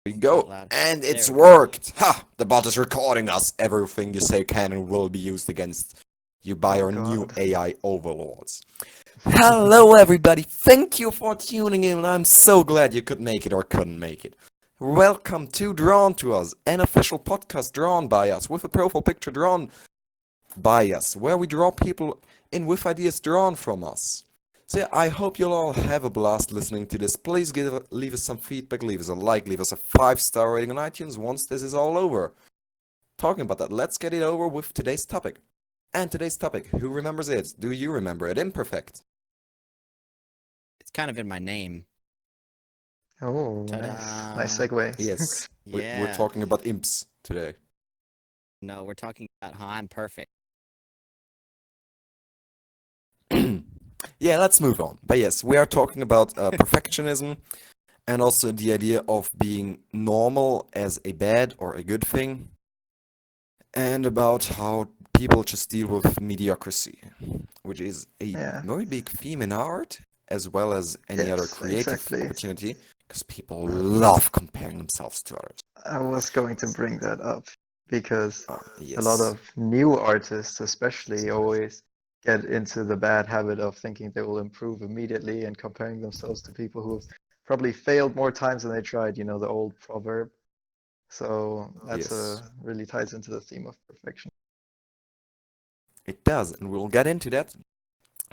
We go, Out loud. and There it's we go. worked. Ha! The bot is recording us. Everything you say can and will be used against you by Oh our new God. AI overlords. Hello, everybody. Thank you for tuning in. I'm so glad you could make it or couldn't make it. Welcome to Drawn to Us, an official podcast drawn by us, with a profile picture drawn by us, where we draw people in with ideas drawn from us. So yeah, I hope you'll all have a blast listening to this. Please leave us some feedback, leave us a like, leave us a 5-star rating on iTunes once this is all over. Talking about that, let's get it over with today's topic. And today's topic, who remembers it? Do you remember it? Imperfect. It's kind of in my name. Oh, nice Ta-da! segue. Yes, we're Yeah. talking about imps today. No, we're talking about how I'm perfect. Yeah, let's move on. But yes, we are talking about perfectionism and also the idea of being normal as a bad or a good thing, and about how people just deal with mediocrity, which is a Yeah. very big theme in art as well as any other Yes, creative exactly. opportunity, because people love comparing themselves to others. I was going to bring that up because a lot Yes. of new artists, especially, always get into the bad habit of thinking they will improve immediately and comparing themselves to people who've probably failed more times than they tried, the old proverb. So that's Yes, really ties into the theme of perfection. it does, and we'll get into that.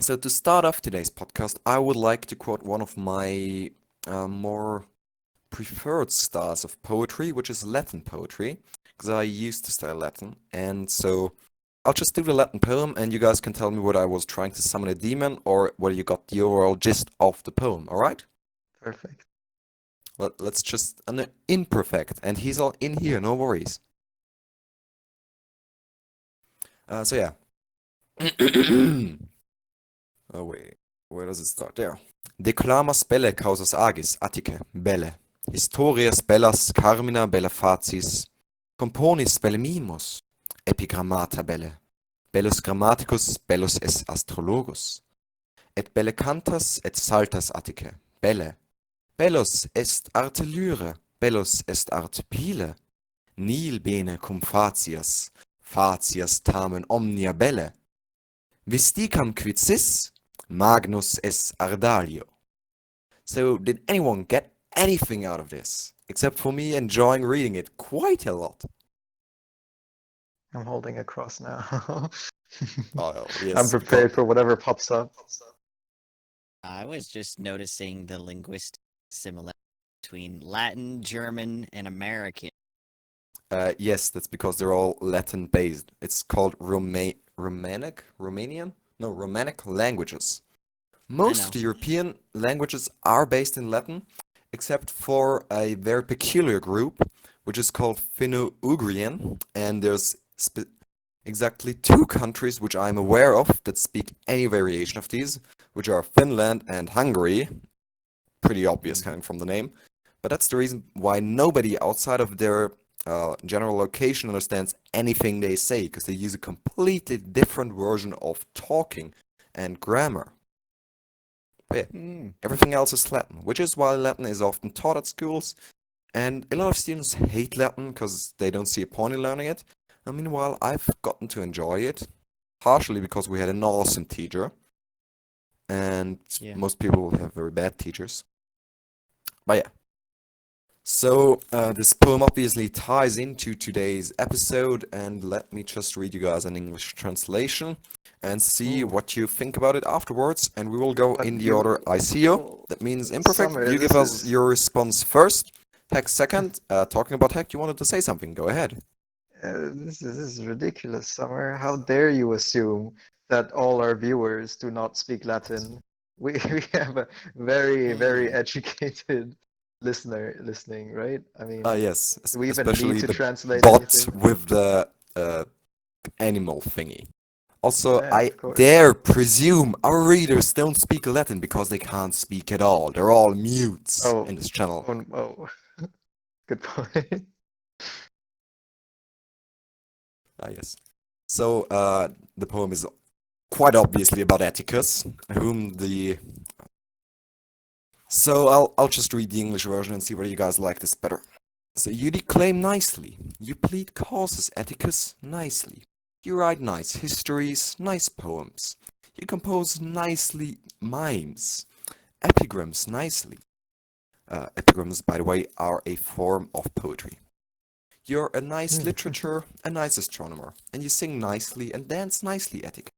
So, to start off today's podcast, I would like to quote one of my more preferred styles of poetry, which is Latin poetry, because I used to study Latin. And so I'll just do the Latin poem, and you guys can tell me whether I was trying to summon a demon or whether you got the overall gist of the poem, alright? Perfect. Let's just. An imperfect, and he's all in here, no worries. So, yeah. Oh, wait. Where does it start? There. Declamas belle causas agis, Attique, belle. Historias bellas carmina bella facis. Componis belle mimos. Epigrammata belle. Bellus grammaticus, bellus es astrologus. Et belle cantas et saltas, Attique, belle. Bellus est arte lyre, bellus est arte pile. Nil bene cum facias, facias tamen omnia belle. Visticam quid sis, magnus es ardalio. So, did anyone get anything out of this? Except for me enjoying reading it quite a lot. I'm holding a cross now. Oh, I'm yes, because prepared for whatever pops up. I was just noticing the linguistic similarity between Latin, German, and American. yes, that's because they're all Latin based. It's called Romanian? No, Romanic languages. I Most of know. the European languages are based in Latin, except for a very peculiar group, which is called Finno-Ugrian, and there's exactly 2 countries which I'm aware of that speak any variation of these, which are Finland and Hungary. Pretty obvious Mhm. coming from the name. But that's the reason why nobody outside of their general location understands anything they say, because they use a completely different version of talking and grammar. But yeah, Hmm. everything else is Latin, which is why Latin is often taught at schools, and a lot of students hate Latin because they don't see a point in learning it. And meanwhile, I've gotten to enjoy it, partially because we had an awesome teacher, and Yeah. most people have very bad teachers. But yeah. So, this poem obviously ties into today's episode, and let me just read you guys an English translation and see Ooh, what you think about it afterwards. And we will go but in the you, order I see you. oh, That means imperfect. Summer, You give this us is your response first. Heck second. Talking about Heck, you wanted to say something. Go ahead. this is ridiculous, Summer. How dare you assume that all our viewers do not speak Latin? We we have a very, very Mm. educated listener listening, right? I mean, Yes, do we even need especially to the translate bot anything? with the animal thingy. Also, Yeah, I of course. dare presume our readers don't speak Latin because they can't speak at all. They're all mutes Oh, in this channel. oh, good point. Ah, yes. So, the poem is quite obviously about Atticus, whom the. So, I'll just read the English version and see whether you guys like this better. So you declaim nicely, you plead causes ethicus nicely, you write nice histories, nice poems, you compose nicely mimes, epigrams nicely. Epigrams, by the way, are a form of poetry. You're a nice literature, a nice astronomer, and you sing nicely and dance nicely, Etika.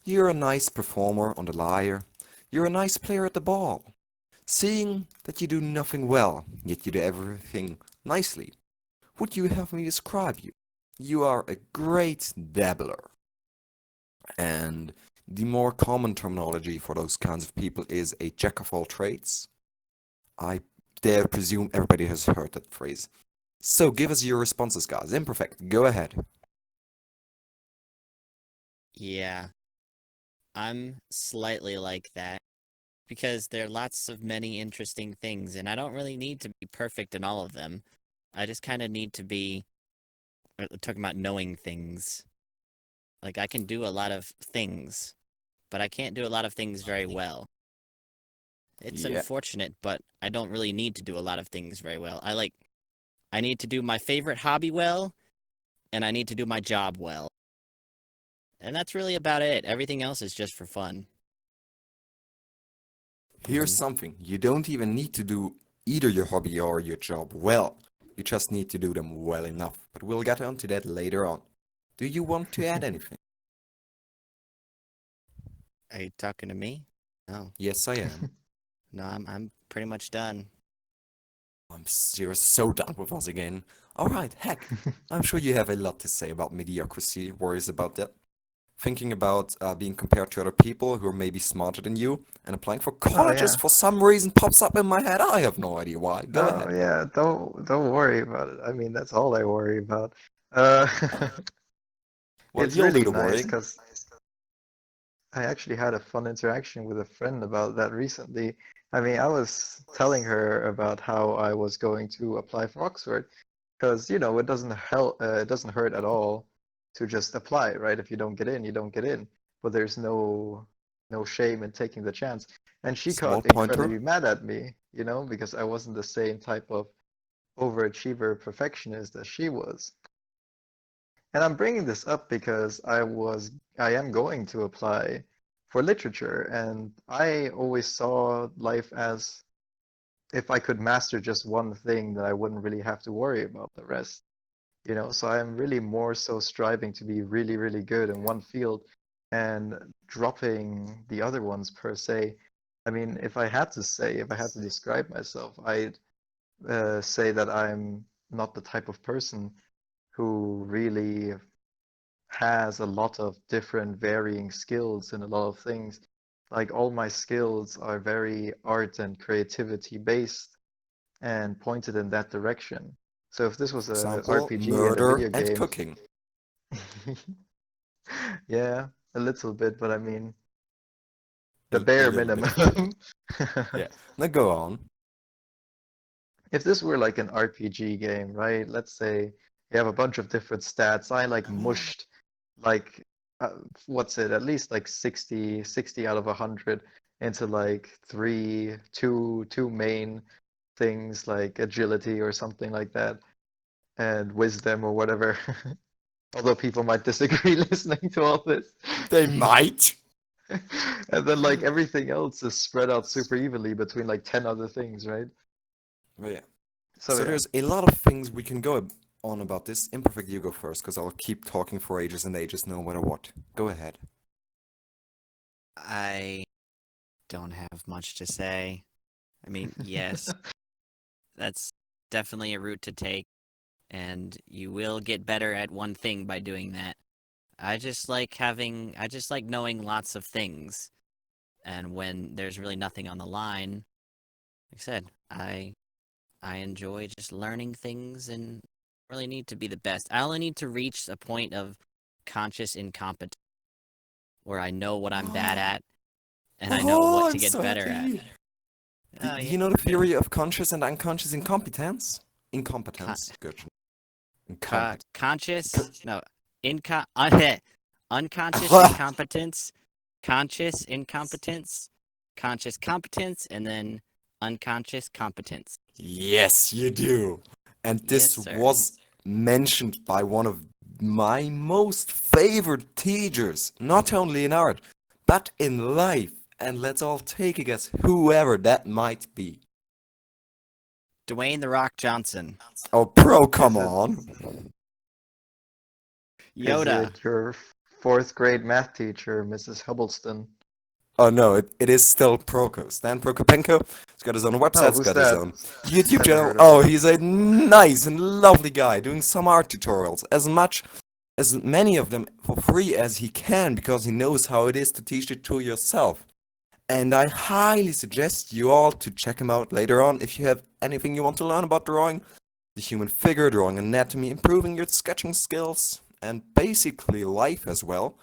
You're a nice performer on the lyre. You're a nice player at the ball. Seeing that you do nothing well, yet you do everything nicely, would you have me describe you? You are a great dabbler. And the more common terminology for those kinds of people is a jack of all trades. I dare presume everybody has heard that phrase. So give us your responses, guys. Imperfect, go ahead. Yeah, I'm slightly like that because there are lots of many interesting things, and I don't really need to be perfect in all of them. I just kind of need to be talking about knowing things. Like, I can do a lot of things, but I can't do a lot of things very well. It's Yeah. unfortunate, but I don't really need to do a lot of things very well. I need to do my favorite hobby well, and I need to do my job well. And that's really about it. Everything else is just for fun. Here's something. You don't even need to do either your hobby or your job well. You just need to do them well enough. But we'll get onto that later on. Do you want to add anything? Are you talking to me? No. Yes, I am. No, I'm pretty much done. You're so done with us again. Alright, heck. I'm sure you have a lot to say about mediocrity, worries about that. Thinking about being compared to other people who are maybe smarter than you, and applying for Oh colleges yeah. for some reason pops up in my head. I have no idea why. Go Oh ahead. yeah. Don't worry about it. I mean, that's all I worry about. Uh, Well, it's you'll do really the nice worrying. because I actually had a fun interaction with a friend about that recently. I mean, I was telling her about how I was going to apply for Oxford because, it doesn't help, it doesn't hurt at all to just apply, right? If you don't get in, you don't get in. But there's no shame in taking the chance. And she Small got pointer. incredibly mad at me, because I wasn't the same type of overachiever perfectionist as she was. And I'm bringing this up because I am going to apply for literature, and I always saw life as if I could master just one thing, that I wouldn't really have to worry about the rest. So I'm really more so striving to be really, really good in one field and dropping the other ones per se. I mean, if I had to describe myself, I'd say that I'm not the type of person who really has a lot of different varying skills in a lot of things. Like all my skills are very art and creativity based and pointed in that direction. So if this was For a example, RPG and a murder video and game, cooking. yeah, a little bit, but I mean the A bare little bit of cooking. minimum. Yeah. Now go on. If this were like an RPG game, right? Let's say you have a bunch of different stats. I like mushed like what's it? At least like 60 out of 100 into like two main things like agility or something like that and wisdom or whatever. Although people might disagree listening to all this. They might. And then like everything else is spread out super evenly between like 10 other things, right? But yeah. So So yeah. there's a lot of things we can go on about this. Imperfect, you go first, because I'll keep talking for ages and ages no matter what. Go ahead. I don't have much to say. I mean, yes, that's definitely a route to take, and you will get better at one thing by doing that. I just like knowing lots of things. And when there's really nothing on the line, like I said, I enjoy just learning things and really need to be the best. I only need to reach a point of conscious incompetence where I know what I'm bad at and I know Oh, what I'm to get so better at. happy. Oh Do yeah. you know the theory of conscious and unconscious incompetence? Con- Incompetence. Good. Incompetent. conscious, no, unconscious incompetence, conscious incompetence, conscious competence, and then unconscious competence. Yes, you do. And Yes, this sir. was mentioned by one of my most favorite teachers, not only in art, but in life. And let's all take a guess, whoever that might be. Dwayne the Rock Johnson. Oh, bro, come Is it on. is Yoda. it your fourth grade math teacher, Mrs. Hubbleston? Oh no, it is still Proko. Stan Prokopenko. He's got his own website, Oh, he's who's got his that? own YouTube Never channel. heard of Oh, him. he's a nice and lovely guy doing some art tutorials. As many of them for free as he can because he knows how it is to teach it to yourself. And I highly suggest you all to check him out later on if you have anything you want to learn about drawing, the human figure, drawing anatomy, improving your sketching skills, and basically life as well,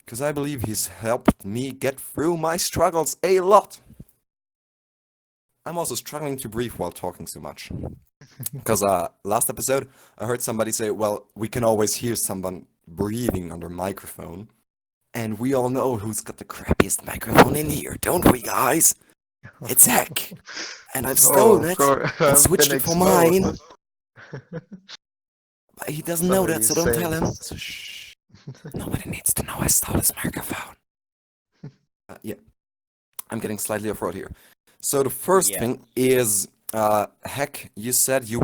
because I believe he's helped me get through my struggles a lot. I'm also struggling to breathe while talking so much. Because last episode, I heard somebody say, well, we can always hear someone breathing under microphone. And we all know who's got the crappiest microphone in here, don't we, guys? It's Heck. And I've Oh, stolen of it course, and I've switched been it for mine. exposed. But he doesn't Some know of that, these so don't tell him. saints. So shh. Nobody needs to know I stole his microphone. Yeah, I'm getting slightly off road here. So the first Yeah. thing is, Heck, you said you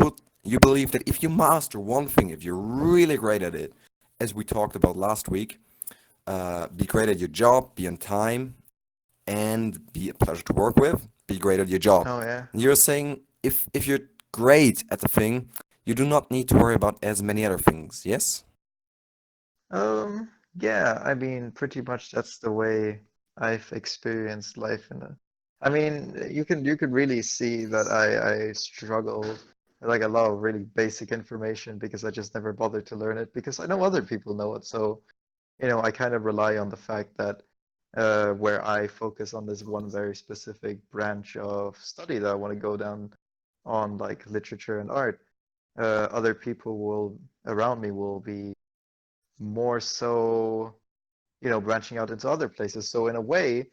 believe that if you master one thing, if you're really great at it, as we talked about last week, be great at your job, be on time, and be a pleasure to work with, be great at your job. Oh yeah. You're saying if you're great at the thing, you do not need to worry about as many other things, yes? Yeah, I mean, pretty much that's the way I've experienced life in a. I mean, you could really see that I struggle with, like a lot of really basic information because I just never bothered to learn it because I know other people know it. So, I kind of rely on the fact that where I focus on this one very specific branch of study that I want to go down on, like literature and art, other people will around me will be more so, branching out into other places. So in a way,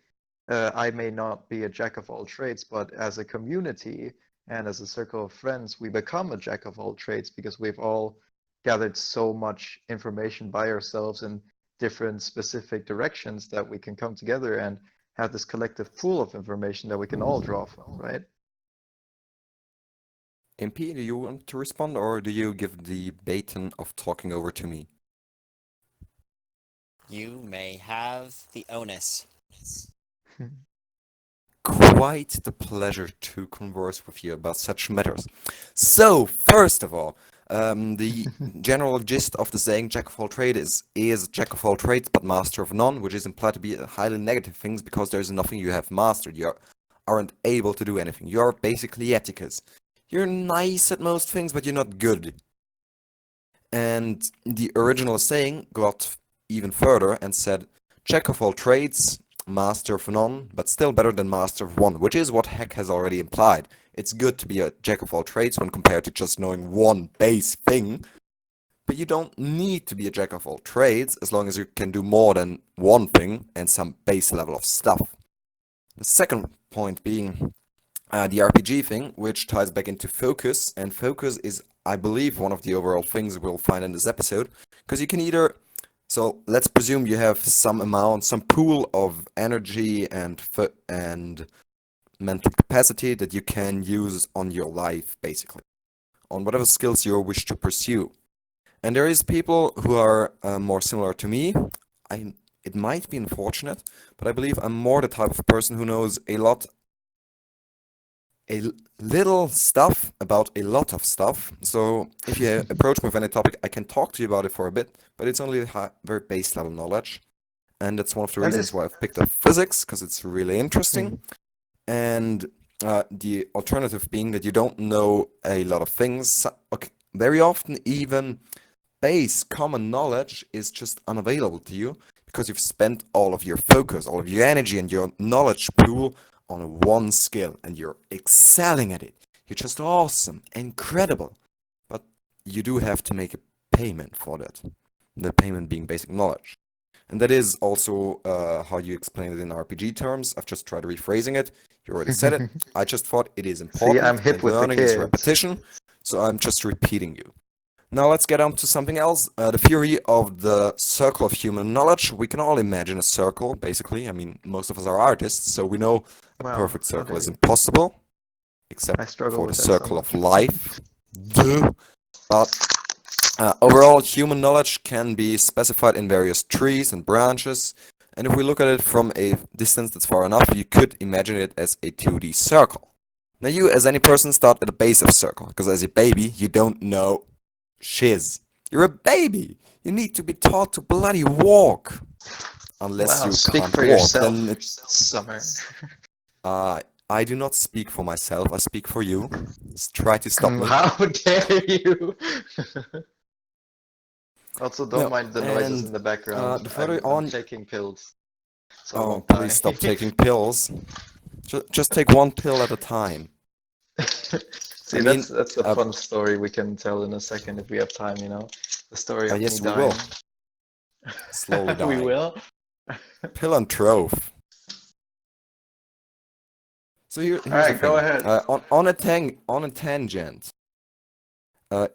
I may not be a jack of all trades, but as a community and as a circle of friends, we become a jack of all trades because we've all gathered so much information by ourselves in different specific directions that we can come together and have this collective pool of information that we can all draw from, right? MP, do you want to respond or do you give the baton of talking over to me? You may have the onus. Quite the pleasure to converse with you about such matters. So, first of all, the general gist of the saying "jack of all trades" is jack of all trades but master of none, which is implied to be a highly negative thing because there's nothing you have mastered. You aren't able to do anything. You're basically Atticus. You're nice at most things, but you're not good. And the original saying got even further and said, "Jack of all trades, master of none, but still better than master of one," which is what Heck has already implied. It's good to be a jack of all trades when compared to just knowing one base thing, but you don't need to be a jack of all trades as long as you can do more than one thing and some base level of stuff. The second point being the RPG thing, which ties back into focus, and focus is, I believe, one of the overall things we'll find in this episode, because you can either, so let's presume you have some amount, some pool of energy and mental capacity that you can use on your life, basically, on whatever skills you wish to pursue. And there is people who are more similar to me. It might be unfortunate, but I believe I'm more the type of person who knows a little stuff about a lot of stuff. So if you approach me with any topic, I can talk to you about it for a bit, but it's only very base level knowledge. And that's one of the That reasons is. why I've picked up physics, because it's really interesting. And the alternative being that you don't know a lot of things. Okay, very often, even base common knowledge is just unavailable to you because you've spent all of your focus, all of your energy, and your knowledge pool on one skill and you're excelling at it. You're just awesome, incredible. But you do have to make a payment for that. The payment being basic knowledge. And that is also how you explain it in RPG terms. I've just tried rephrasing it. You already said it. I just thought it is See, I'm important hip and with the learning is kids. repetition. so I'm just repeating you. Now let's get on to something else. The theory of the circle of human knowledge. We can all imagine a circle, basically. I mean, most of us are artists, so we know a Wow. perfect circle is Okay. impossible, I except struggle for the with that so circle of much. life. Duh. But overall, human knowledge can be specified in various trees and branches. And if we look at it from a distance that's far enough, you could imagine it as a 2D circle. Now you, as any person, start at the base of a circle, because as a baby, you don't know shiz. You're a baby. You need to be taught to bloody walk. Unless Wow, you speak can't for walk, yourself, then it's... Summer. I do not speak for myself, I speak for you. Just try to stop me. How dare you? Also, don't No, mind the noises in and the background. the further I'm on... taking pills, so I Oh, won't please die. stop taking pills. Just take one pill at a time. See, I mean, that's a fun story we can tell in a second if we have time, you know? The story of me yes, we dying. will. Slowly We dying. will? Philanthrope. So here's the Alright, go thing. ahead. On a tangent.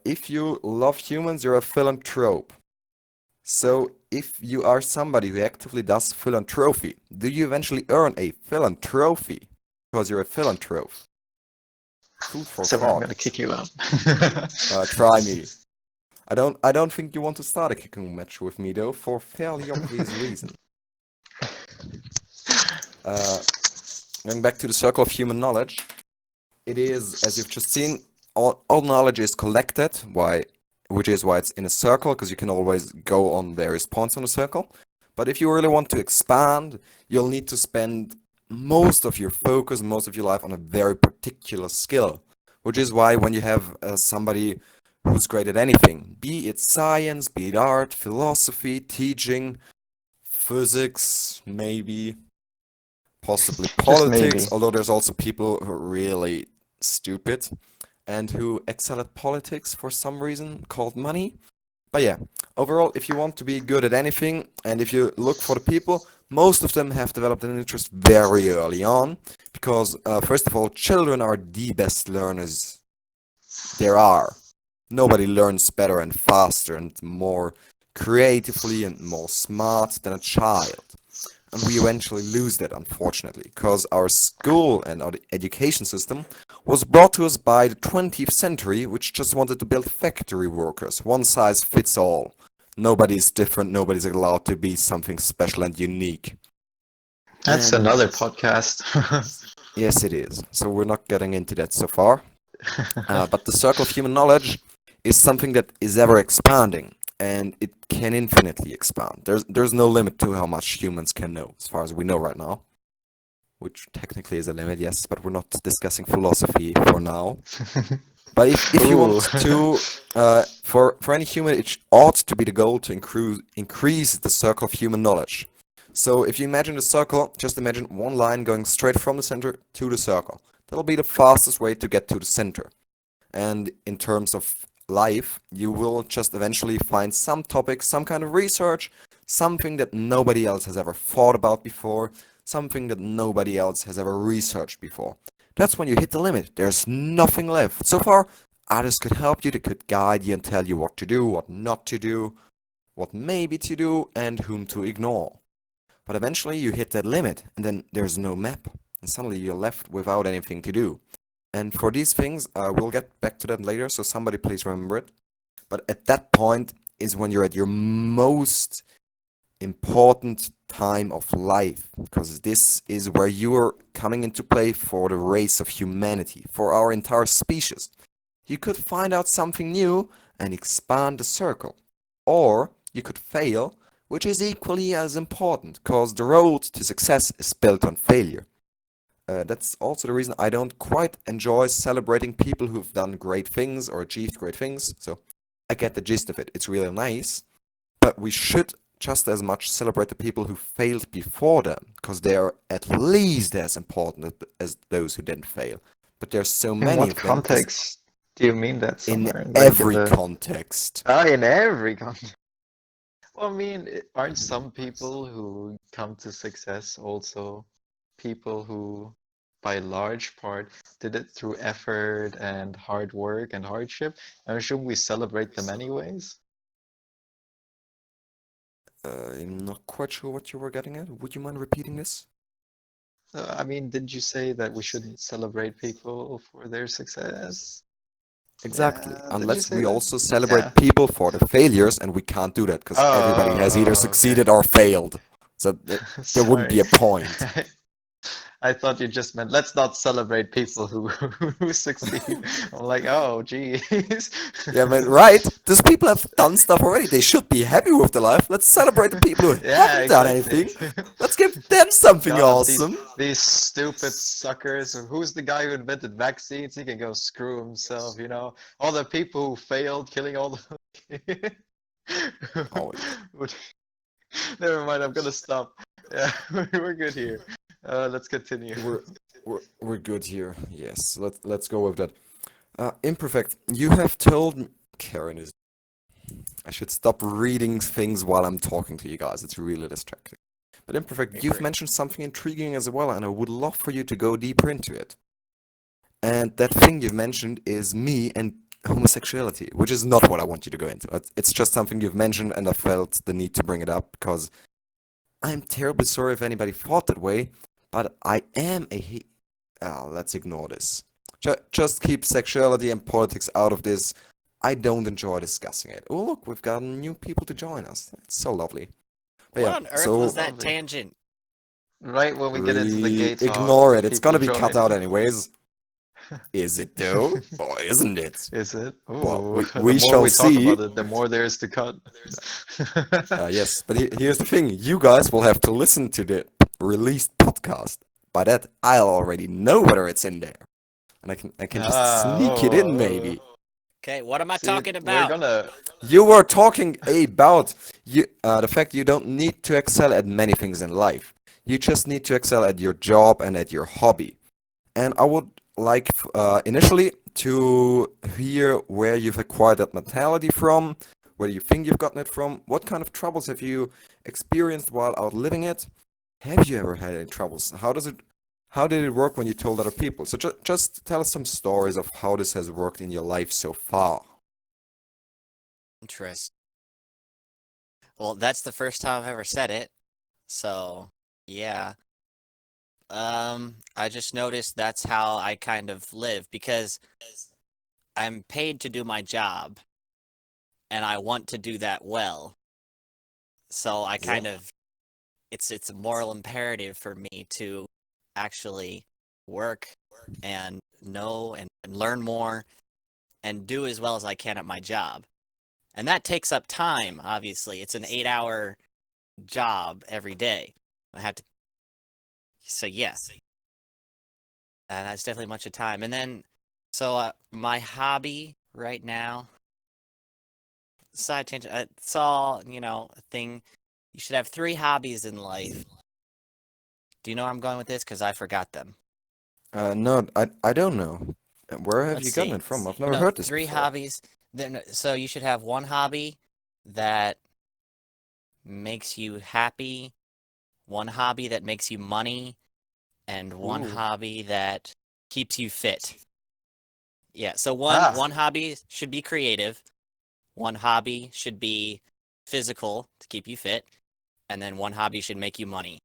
If you love humans, you're a philanthrope. So if you are somebody who actively does philanthropy, do you eventually earn a philanthropy? Because you're a philanthrope. Food for So I'm thought. gonna kick you out. Try me. I don't think you want to start a kicking match with me though, for fairly obvious reason. Going back to the circle of human knowledge, it is, as you've just seen, all knowledge is collected, which is why it's in a circle, because you can always go on various points on a circle. But if you really want to expand, you'll need to spend most of your focus, most of your life on a very particular skill, which is why when you have somebody who's great at anything, be it science, be it art, philosophy, teaching, physics, maybe, possibly Just maybe. politics, although there's also people who are really stupid and who excel at politics for some reason called money. But yeah, overall, if you want to be good at anything and if you look for the people, most of them have developed an interest very early on because, first of all, children are the best learners there are. Nobody learns better and faster and more creatively and more smart than a child. And we eventually lose that, unfortunately, because our school and our education system was brought to us by the 20th century, which just wanted to build factory workers. One size fits all. Nobody's different, nobody's allowed to be something special and unique. That's And another podcast. yes, it is. So we're not getting into that so far. But the circle of human knowledge is something that is ever expanding, and it can infinitely expand. There's no limit to how much humans can know, as far as we know right now. Which technically is a limit, yes, but we're not discussing philosophy for now. But if you want to, for any human, it ought to be the goal to increase the circle of human knowledge. So if you imagine a circle, just imagine one line going straight from the center to the circle. That'll be the fastest way to get to the center. And in terms of life, you will just eventually find some topic, some kind of research, something that nobody else has ever thought about before, something that nobody else has ever researched before. That's when you hit the limit. There's nothing left. So far, others could help you, they could guide you and tell you what to do, what not to do, what maybe to do, and whom to ignore. But eventually you hit that limit, and then there's no map, and suddenly you're left without anything to do. And for these things, we'll get back to that later, so somebody please remember it. But at that point is when you're at your most important time of life, because this is where you're coming into play for the race of humanity, for our entire species. You could find out something new and expand the circle, or you could fail, which is equally as important, because the road to success is built on failure. That's also the reason I don't quite enjoy celebrating people who've done great things or achieved great things. So I get the gist of it. It's really nice. But we should just as much celebrate the people who failed before them, because they are at least as important as those who didn't fail. But there's so many In what of them. context do you mean that, In Summer? Like every in the... context. in every context. Well, I mean, aren't some people who come to success also people who by large part, did it through effort and hard work and hardship. And shouldn't we celebrate them anyways? I'm not quite sure what you were getting at. Would you mind repeating this? I mean, didn't you say that we shouldn't celebrate people for their success? Exactly. Yeah, did you Unless say we that? also Yeah. celebrate people for the failures, and we can't do that because everybody has either Okay. succeeded or failed. So there wouldn't be Sorry. a point. I thought you just meant let's not celebrate people who who succeed. I'm like, oh, geez. Yeah, man, right? Those people have done stuff already. They should be happy with their life. Let's celebrate the people who Yeah, haven't done exactly. anything. Let's give them something God, awesome. these stupid suckers. Who's the guy who invented vaccines? He can go screw himself, you know. All the people who failed, killing all the. Oh, yeah. Never mind. I'm gonna stop. Yeah, we're good here. Let's continue. We're good here. Yes, let's go with that. Imperfect, you have told Karen is. I should stop reading things while I'm talking to you guys. It's really distracting. But Imperfect, you've mentioned something intriguing as well, and I would love for you to go deeper into it. And that thing you've mentioned is me and homosexuality, which is not what I want you to go into. It's just something you've mentioned, and I felt the need to bring it up because I'm terribly sorry if anybody thought that way, but I am a. Let's ignore this. Just keep sexuality and politics out of this. I don't enjoy discussing it. Oh, look, we've got new people to join us. It's so lovely. But What yeah, on earth so was that Lovely. tangent? Right when we get into the gay talk, ignore it. It's people gonna be cut out join. anyways. Is it though? Or isn't it? Is it? Well, Ooh, the we more shall we talk see. about it, the more there is to cut. Yes, but here's the thing. You guys will have to listen to the released podcast. By that, I'll already know whether it's in there. And I can just sneak it in maybe. Okay, what am I See, talking we're about? gonna. You were talking about the fact you don't need to excel at many things in life. You just need to excel at your job and at your hobby. And I would like initially to hear where you've acquired that mentality from, where you think you've gotten it from, what kind of troubles have you experienced while out living it? Have you ever had any troubles? How did it work when you told other people? So just tell us some stories of how this has worked in your life so far. Interest. Well, that's the first time I've ever said it. So, yeah. I just noticed that's how I kind of live because I'm paid to do my job and I want to do that well. So I kind of it's a moral imperative for me to actually work and know and learn more and do as well as I can at my job. And that takes up time, obviously. It's an 8-hour job every day. I have to so yes. That's definitely much of time. And then so my hobby right now, side tangent, it's all, a thing. You should have 3 hobbies in life. Do you know where I'm going with this? Because I forgot them. No, I don't know. Where have Let's you gotten see. it from? I've never No, heard this 3 before. hobbies. Then, so you should have one hobby that makes you happy, one hobby that makes you money, and one Ooh. hobby that keeps you fit. Yeah, so Ah. one hobby should be creative, one hobby should be physical to keep you fit, and then one hobby should make you money.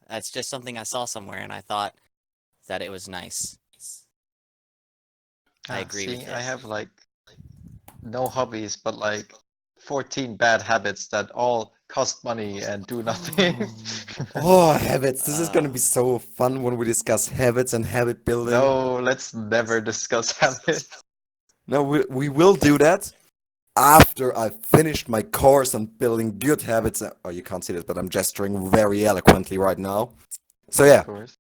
That's just something I saw somewhere and I thought that it was nice. I agree with See, it. I have like no hobbies, but like 14 bad habits that all cost money and do nothing. Oh, habits. This is gonna Uh, be so fun when we discuss habits and habit building. No, let's never discuss habits. No, we will do that after I've finished my course on building good habits. Oh, you can't see this, but I'm gesturing very eloquently right now. So yeah, Of course.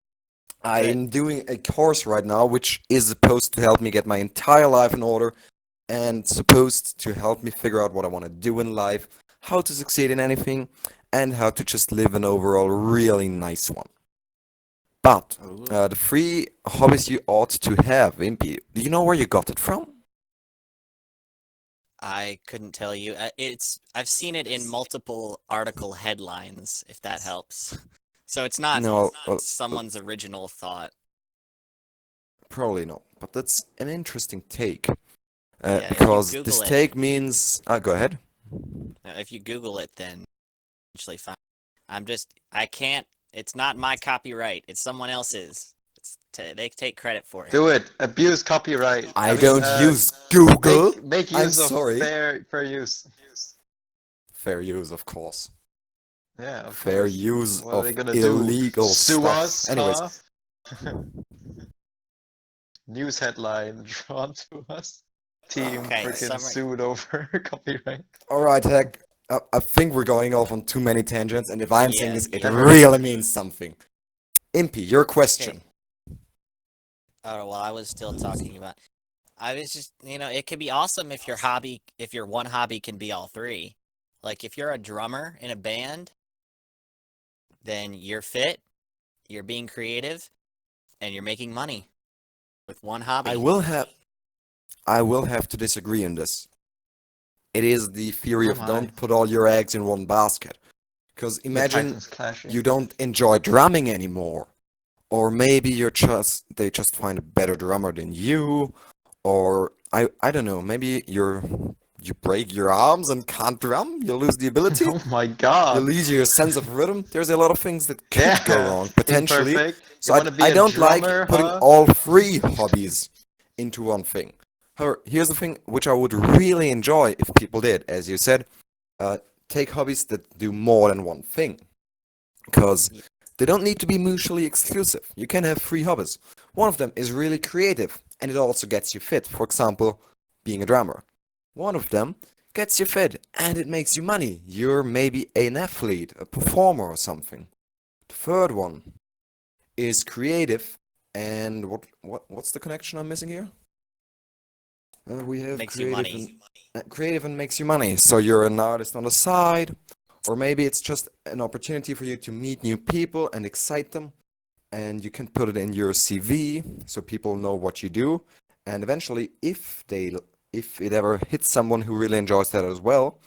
I'm doing a course right now which is supposed to help me get my entire life in order and supposed to help me figure out what I want to do in life, how to succeed in anything, and how to just live an overall really nice one. But the 3 hobbies you ought to have, Impy, do you know where you got it from? I couldn't tell you. I've seen it in multiple article headlines, if that helps. So it's not No, well, someone's original thought. probably not. But that's an interesting take. Yeah, if you Because this Google it, take means. Go ahead. if you Google it, then eventually find. I can't. It's not my copyright. It's someone else's. They take credit for it. Do it. Abuse copyright. I don't use Google. Make I'm use of sorry. fair use. Fair use, of course. Yeah, of Fair course. use What are they of gonna illegal do? Sue stuff. us? Anyways, Huh? News headline drawn to us. Team Okay, freaking summary. sued over copyright. all right, Heck. I think we're going off on too many tangents, and if I'm saying Yeah, this, it never. really means something. Impy, your question. Oh well, I was still talking about. I was just, it could be awesome if your one hobby can be all three. Like if you're a drummer in a band, then you're fit, you're being creative, and you're making money with one hobby. I will have to disagree on this. It is the theory Oh of my. don't put all your eggs in one basket. Because The imagine Titans clashing. you don't enjoy drumming anymore. Or maybe they just find a better drummer than you. Or I don't know, maybe you break your arms and can't drum, you lose the ability, Oh my you god. lose your sense of rhythm. There's a lot of things that could Yeah. go wrong, potentially. Imperfect. So You wanna be I a don't drummer, like putting huh? all three hobbies into one thing. However, here's the thing which I would really enjoy if people did, as you said, take hobbies that do more than one thing. Because they don't need to be mutually exclusive. You can have three hobbies. One of them is really creative, and it also gets you fit. For example, being a drummer. One of them gets you fit, and it makes you money. You're maybe an athlete, a performer or something. The third one is creative, and what's the connection I'm missing here? We have Makes you money. creative and makes you money. So you're an artist on the side, or maybe it's just an opportunity for you to meet new people and excite them, and you can put it in your CV so people know what you do. And eventually, if it ever hits someone who really enjoys that as well,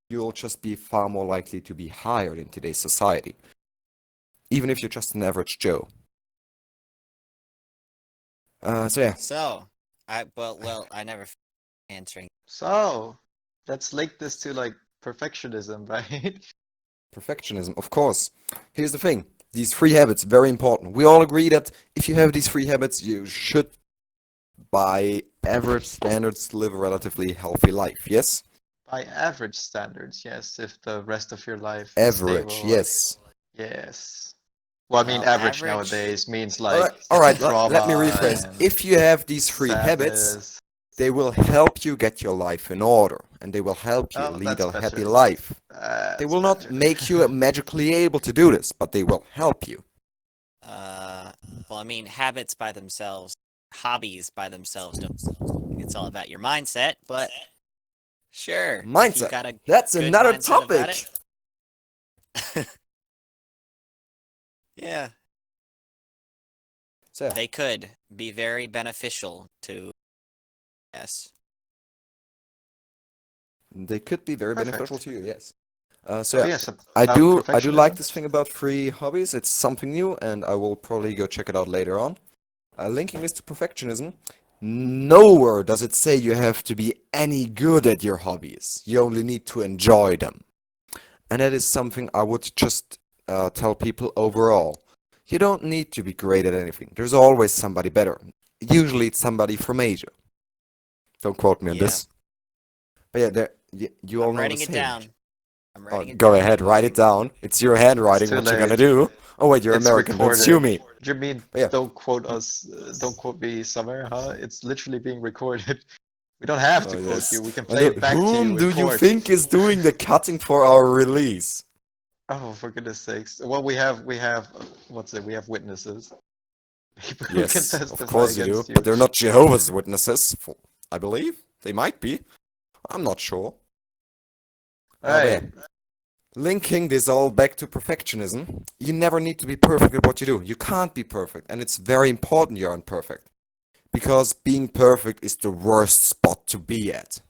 you'll just be far more likely to be hired in today's society, even if you're just an average Joe. So yeah, So, I never answering. So let's link this to like perfectionism, right? perfectionism, of course. Here's the thing. These three habits, very important. We all agree that if you have these three habits, you should, by average standards, live a relatively healthy life. Yes? By average standards, yes. If the rest of your life is Average, stable, yes. yes. Well, I mean, Well, average average- nowadays means All like right, trauma let me rephrase. and If you have these three habits, sadness. they will help you get your life in order, and they will help you Oh, lead that's a happy better. life. They That's will not better. make you magically able to do this, but they will help you. Well, I mean, habits by themselves, hobbies by themselves don't. It's all about your mindset, but sure. if you Mindset. got a That's good another mindset about topic. it- yeah, So, they could be very beneficial to. Yes. they could be very Perfect. beneficial to you, yes. Oh So yeah, yes, I about do like perfectionism. this thing about free hobbies. It's something new, and I will probably go check it out later on. Linking this to perfectionism, nowhere does it say you have to be any good at your hobbies. You only need to enjoy them. And that is something I would just tell people overall. You don't need to be great at anything. There's always somebody better. Usually it's somebody from Asia. Don't quote me on Yeah. this. But yeah, you all I'm know writing the it saying. down. I'm Oh, writing it go down. ahead, write it down. It's your handwriting. too What you gonna late. do? Oh wait, you're It's American. Don't sue recorded. me. Do you mean But yeah. don't quote us? Don't quote me somewhere, huh? It's literally being recorded. We don't have to Oh, quote yes. you. We can play it back to Whom you do in you court. think is doing the cutting for our release? Oh, for goodness sakes! Well, we have what's it? We have witnesses. People who can Yes, of testify course you do. against you. But they're not Jehovah's Witnesses. I believe they might be. I'm not sure. But yeah. Right. Linking this all back to perfectionism, you never need to be perfect at what you do. You can't be perfect, and it's very important you aren't perfect. Because being perfect is the worst spot to be at.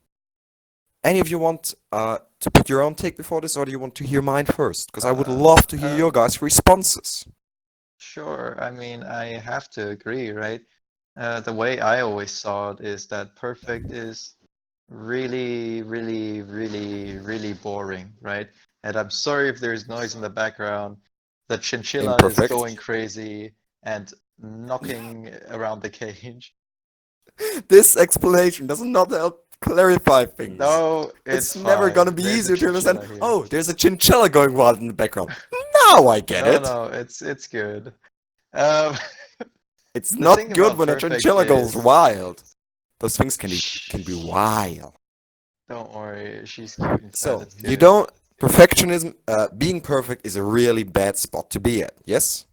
Any of you want to put your own take before this, or do you want to hear mine first? Because I would love to hear your guys' responses. Sure. I mean, I have to agree, right? The way I always saw it is that perfect is really, really, really, really boring, right? And I'm sorry if there's noise in the background. The chinchilla is Imperfect. going crazy and knocking around the cage. This explanation does not help clarify things. No, It's it's never gonna fine. be There's a easier to understand. chinchilla here. Oh, there's a chinchilla going wild in the background. Now I get it. No, it's good. Um, It's the not thing good about when a perfect chinchilla goes is, wild. Those things can be shh, wild. don't worry, she's cute and fat. So It's you good. don't perfectionism. Being perfect is a really bad spot to be at. Yes.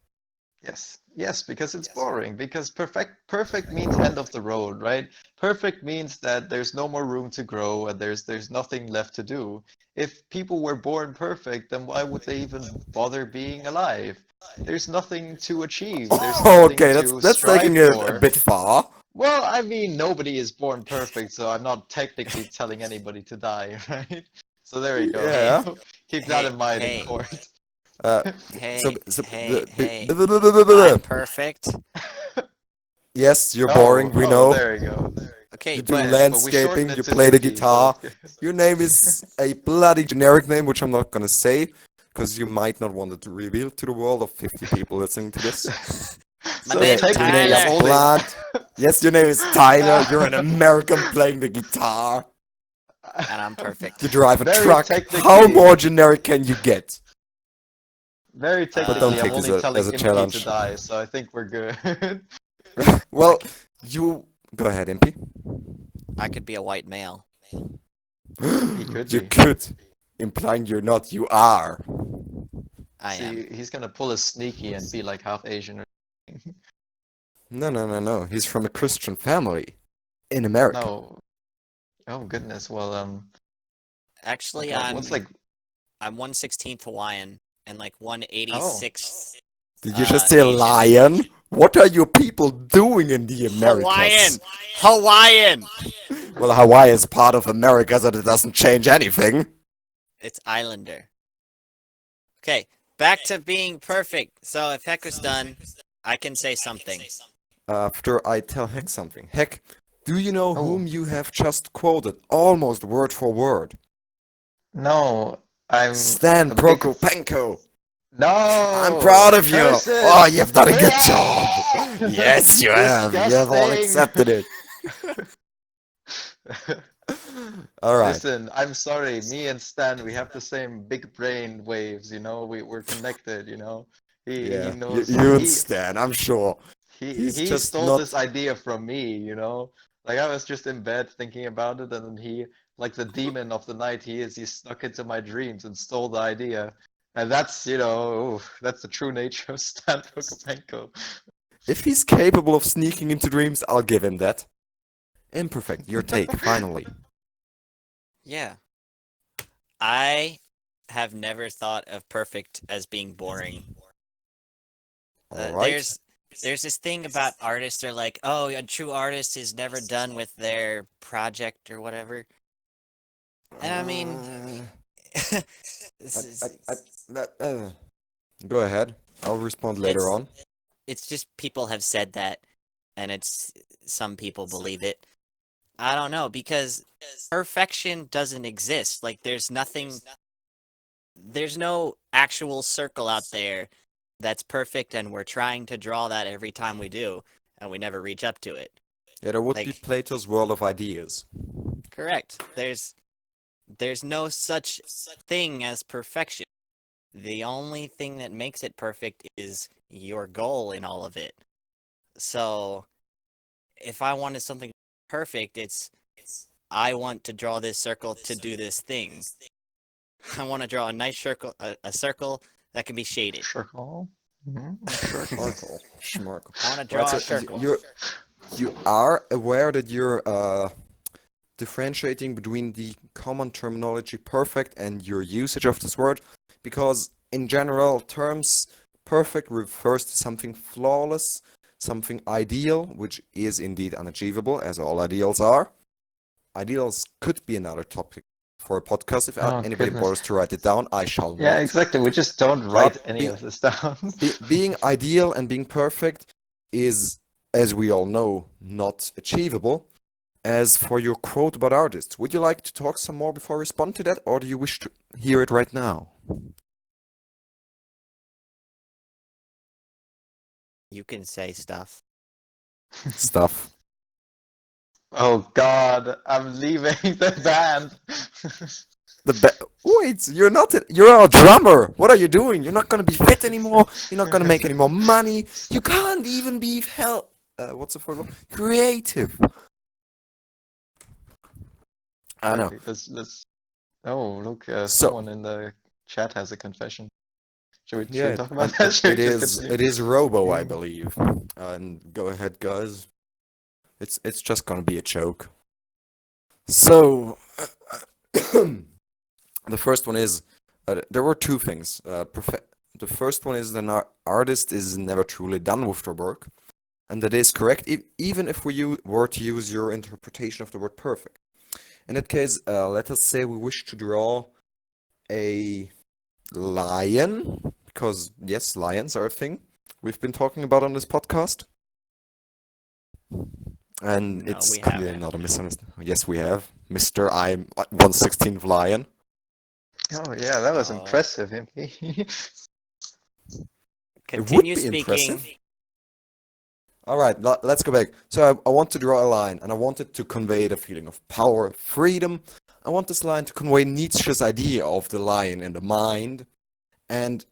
Yes, because it's boring. Because perfect means end of the road, right? Perfect means that there's no more room to grow and there's nothing left to do. If people were born perfect, then why would they even bother being alive? There's nothing to achieve. There's nothing Okay, to that's taking strive it a for. bit far. Well, I mean, nobody is born perfect, so I'm not technically telling anybody to die, right? So there we go. Hey, Yeah. Keep that hey, in mind in hey, court. Uh, hey, hey, hey. the I'm perfect. yes, you're boring. Oh, We oh, know. there you go. Okay, You do but But we shorten landscaping. it You to play the Nicky, so guitar. it's good. Your name is a bloody generic name, which I'm not gonna say, because you might not want it to reveal to the world of 50 people listening to this. my So Okay, name's your name technically, I'm is Tyler. only. Blood. Yes, your name is Tyler. You're an American playing the guitar. And I'm perfect. You drive a Very truck. How technically, more generic can you get? very But don't technically, I'm take this only telling as a Impy to challenge. die, so I think we're good. Well, c- you go ahead, MP. I could be a white male. He could You be. could, implying you're not. You are. I am. See, he's gonna pull a sneaky and be like half Asian or No. He's from a Christian family in America. no. Oh goodness. Well, Actually, what's like? I'm 1/16th Hawaiian and like Oh, 1/86th Did you just say Asian. lion? What are you people doing in the Americas? Hawaiian. Well, Hawaii is part of America, so that doesn't change anything. It's Islander. Okay, back to being perfect. So if Heck was done, I can say something. After I tell Heck something. Heck, do you know oh whom you have just quoted almost word for word? no, I'm Stan a big. Prokopenko. I'm proud No, of you. curse Oh, it! you've done a good job. Ah! Yes, you have. You have all Disgusting. accepted it. All right. Listen, I'm sorry. Me and Stan, we have the same big brain waves. We're connected. He Yeah, knows you and Stan, I'm sure. He's he just stole not. this idea from me. Like I was just in bed thinking about it, and then he, like the demon of the night he snuck into my dreams and stole the idea. And that's the true nature of Stan Prokopenko. If he's capable of sneaking into dreams, I'll give him that. Imperfect, your take, finally. Yeah. I have never thought of perfect as being boring. All right. There's this thing about artists. They're like, oh, a true artist is never done with their project or whatever. And I mean, I, I, go ahead. I'll respond later on. it's just people have said that, and it's some people believe it. I don't know, because perfection doesn't exist. Like there's no actual circle out there that's perfect, and we're trying to draw that every time we do, and we never reach up to it. Yeah, there would be Like, Plato's world of ideas. correct. There's no such thing as perfection. The only thing that makes it perfect is your goal in all of it. So, if I wanted something perfect, it's I want to draw this circle to do this thing. I want to draw a nice circle, a circle that can be shaded. Circle. Schmarkle. Schmarkle. I want to Right, draw so a circle. you are aware that you're differentiating between the common terminology perfect and your usage of this word, because in general terms, perfect refers to something flawless, something ideal, which is indeed unachievable, as all ideals are. Ideals could be another topic for a podcast. If Oh, anybody goodness. bothers to write it down, I shall Yeah, not. exactly. We just don't write any of this down. Being ideal and being perfect is, as we all know, not achievable. As for your quote about artists, would you like to talk some more before I respond to that, or do you wish to hear it right now? You can say stuff. Stuff. Oh God, I'm leaving the band. Wait, you're a drummer. What are you doing? You're not gonna be fit anymore. You're not gonna make any more money. You can't even be what's the word? Creative. I know. Okay, let's. Oh, look, So someone in the chat has a confession. Should we yeah, talk about and that? Should we just it continue? is Robo, I believe. And go ahead, guys. It's just gonna be a joke. So the first one is there were two things. The first one is that an artist is never truly done with their work, and that is correct, even if we were to use your interpretation of the word perfect. In that case, let us say we wish to draw a lion, because yes, lions are a thing we've been talking about on this podcast. And No, it's we clearly haven't. not a misunderstanding. Yes, we have. Mr. I'm 1/16th lion. Oh yeah, that was Oh. impressive, Himpy. It would Continue be speaking. impressive. All right, let's go back. So I want to draw a line, and I want it to convey the feeling of power, freedom. I want this line to convey Nietzsche's idea of the lion in the mind, and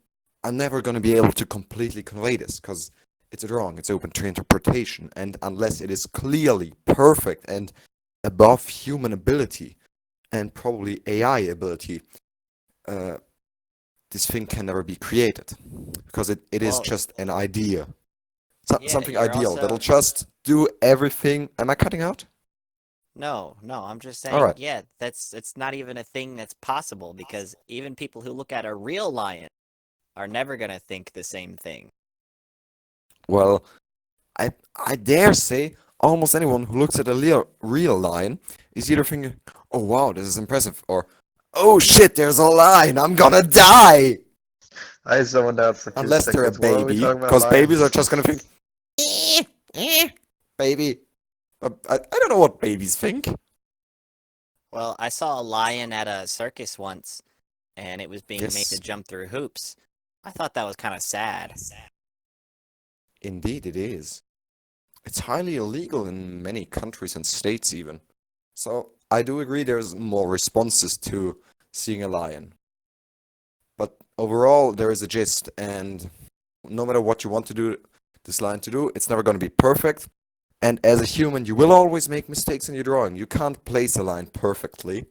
I'm never going to be able to completely convey this because it's a drawing. It's open to interpretation, and unless it is clearly perfect and above human ability, and probably AI ability, this thing can never be created because it is Well, just an idea. yeah, Something you're ideal also. that'll just do everything. Am I cutting out? No, I'm just All saying, right. yeah, it's not even a thing that's possible because even people who look at a real lion are never gonna think the same thing. Well, I dare say almost anyone who looks at a real lion is either thinking, "Oh wow, this is impressive," or "Oh shit, there's a lion, I'm gonna die." I zoned out for 2 Unless they're a seconds. What are we baby, talking about because babies are lions? just gonna think, baby. I don't know what babies think. Well, I saw a lion at a circus once, and it was being made to Yes, jump through hoops. I thought that was kind of sad. indeed it is. It's highly illegal in many countries and states even. So I do agree there's more responses to seeing a lion. But overall there is a gist, and no matter what you want to do this lion to do, it's never going to be perfect. And as a human, you will always make mistakes in your drawing. You can't place a line perfectly.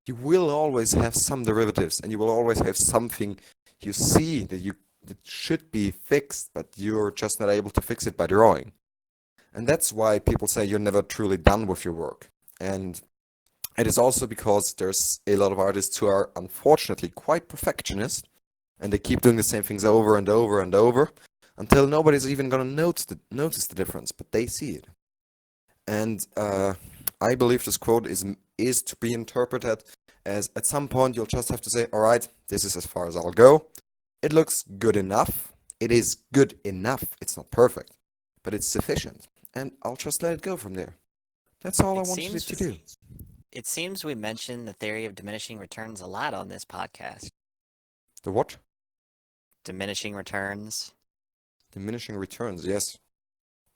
You will always have some derivatives, and you will always have something you see that should be fixed, but you're just not able to fix it by drawing. And that's why people say you're never truly done with your work. And it is also because there's a lot of artists who are unfortunately quite perfectionist, and they keep doing the same things over and over and over until nobody's even gonna notice the difference, but they see it. And I believe this quote is to be interpreted as at some point you'll just have to say, all right, this is as far as I'll go. It looks good enough. It is good enough. It's not perfect, but it's sufficient. And I'll just let it go from there. That's all I wanted it to do. It seems we mentioned the theory of diminishing returns a lot on this podcast. The what? Diminishing returns. Diminishing returns, yes.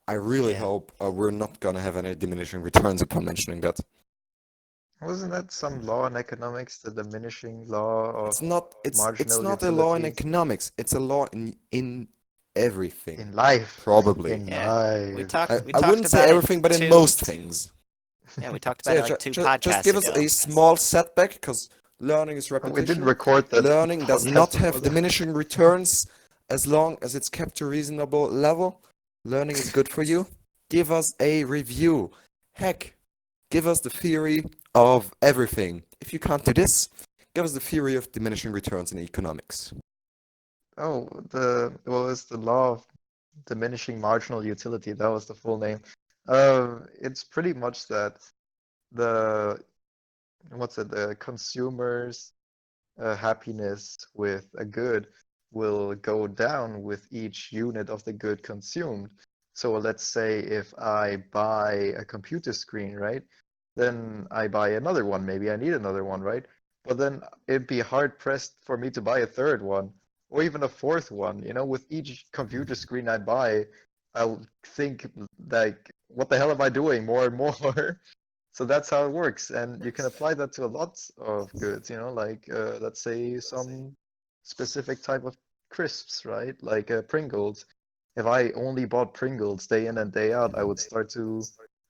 I really Yeah. hope we're not gonna have any diminishing returns upon mentioning that. Wasn't that some law in economics, the diminishing law of It's marginal not a law in utility economics. It's a law in everything. in life? Probably. In Yeah, we life. talked. We I talked wouldn't say about everything, it but in two. most things. Yeah, we talked So about yeah, it like two just podcasts give us ago. a small setback, because learning is We did repetition. record that Learning does podcast not have before that. diminishing returns as long as it's kept to a reasonable level. Learning is good for you. Give us a review. Heck, give us the theory of everything. If you can't do this, give us the theory of diminishing returns in economics. Oh, it's the law of diminishing marginal utility. That was the full name. It's pretty much that the what's it, the consumers' happiness with a good will go down with each unit of the good consumed. So let's say if I buy a computer screen, right? Then I buy another one. Maybe I need another one, right? But then it'd be hard pressed for me to buy a third one or even a fourth one. With each computer screen I buy, I'll think like, what the hell am I doing more and more? So that's how it works, and you can apply that to a lot of goods, like let's say some specific type of crisps, right? Like Pringles. If I only bought Pringles day in and day out, I would start to